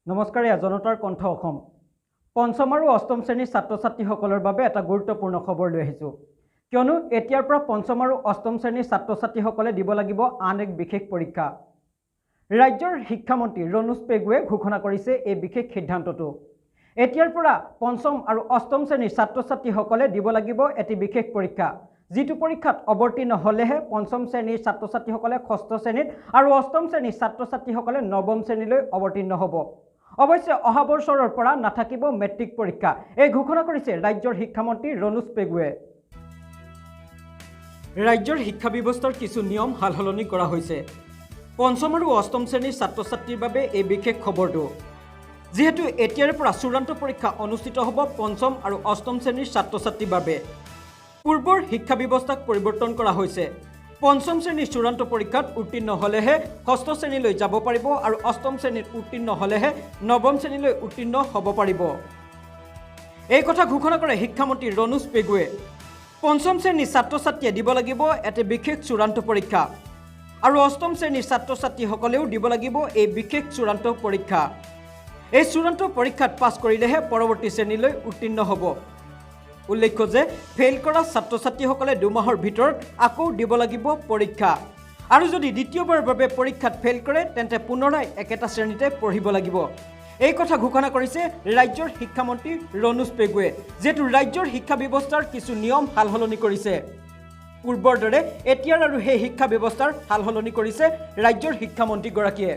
নমস্কাৰ জনতাৰ কণ্ঠ অসম পঞ্চম আৰু অষ্টম শ্ৰেণীৰ ছাত্ৰ ছাত্ৰীসকলৰ বাবে এটা গুৰুত্বপূৰ্ণ খবৰ লৈ আহিছো কিয়নো এতিয়াৰ পৰা পঞ্চম আৰু অষ্টম শ্ৰেণীৰ ছাত্ৰ ছাত্ৰীসকলে দিব লাগিব আন এক বিশেষ পৰীক্ষা ৰাজ্যৰ শিক্ষামন্ত্ৰী ৰণোজ পেগুৱে ঘোষণা কৰিছে এই বিশেষ সিদ্ধান্তটো এতিয়াৰ পৰা পঞ্চম আৰু অষ্টম শ্ৰেণীৰ ছাত্ৰ ছাত্ৰীসকলে দিব লাগিব এটি বিশেষ পৰীক্ষা যিটো পৰীক্ষাত অৱতীৰ্ণ হলেহে পঞ্চম শ্ৰেণীৰ ছাত্ৰ ছাত্ৰীসকলে ষষ্ঠ শ্ৰেণীত আৰু অষ্টম শ্ৰেণীৰ ছাত্ৰ ছাত্ৰীসকলে নৱম শ্ৰেণীলৈ অৱতীৰ্ণ হ'ব অৱশ্যে অহা বছৰৰ পৰা নাথাকিব মেট্ৰিক পৰীক্ষা এই ঘোষণা কৰিছে ৰাজ্যৰ শিক্ষামন্ত্ৰী ৰণোজ পেগুৱে ৰাজ্যৰ শিক্ষা ব্যৱস্থাৰ কিছু নিয়ম হালহলনি কৰা হৈছে পঞ্চম আৰু অষ্টম শ্ৰেণীৰ ছাত্ৰ ছাত্ৰীৰ বাবে এই বিশেষ খবৰটো যেহেতু এতিয়াৰ পৰা চূড়ান্ত পৰীক্ষা অনুষ্ঠিত হ'ব পঞ্চম আৰু অষ্টম শ্ৰেণীৰ ছাত্ৰ ছাত্ৰীৰ বাবে পূৰ্বৰ শিক্ষা ব্যৱস্থাক পৰিৱৰ্তন কৰা হৈছে পঞ্চম শ্ৰেণীৰ চূড়ান্ত পৰীক্ষাত উত্তীৰ্ণ হলেহে ষষ্ঠ শ্ৰেণীলৈ যাব পাৰিব আৰু অষ্টম শ্ৰেণীত উত্তীৰ্ণ হলেহে নৱম শ্ৰেণীলৈ উত্তীৰ্ণ হ'ব পাৰিব এই কথা ঘোষণা কৰে শিক্ষামন্ত্ৰী ৰণোজ পেগুৱে পঞ্চম শ্ৰেণীৰ ছাত্ৰ ছাত্ৰীয়ে দিব লাগিব এটি বিশেষ চূড়ান্ত পৰীক্ষা আৰু অষ্টম শ্ৰেণীৰ ছাত্ৰ ছাত্ৰীসকলেও দিব লাগিব এই বিশেষ চূড়ান্ত পৰীক্ষা এই চূড়ান্ত পৰীক্ষাত পাছ কৰিলেহে পৰৱৰ্তী শ্ৰেণীলৈ উত্তীৰ্ণ হ'ব উল্লেখ্য যে ফেইল কৰা ছাত্ৰ ছাত্ৰীসকলে 2 মাহৰ ভিতৰত আকৌ দিব লাগিব পৰীক্ষা আৰু যদি দ্বিতীয়বাৰৰ বাবে পৰীক্ষাত ফেইল কৰে তেন্তে পুনৰাই একেটা শ্ৰেণীতে পঢ়িব লাগিব এই কথা ঘোষণা কৰিছে ৰাজ্যৰ শিক্ষামন্ত্ৰী ৰণোজ পেগুৱে যেটো ৰাজ্যৰ শিক্ষা ব্যৱস্থাৰ কিছু নিয়ম হালহলনি কৰিছে পূৰ্বৰ দৰে এতিয়াৰ আৰু সেই শিক্ষা ব্যৱস্থাৰ হালহলনি কৰিছে ৰাজ্যৰ শিক্ষামন্ত্ৰী গৰাকীয়ে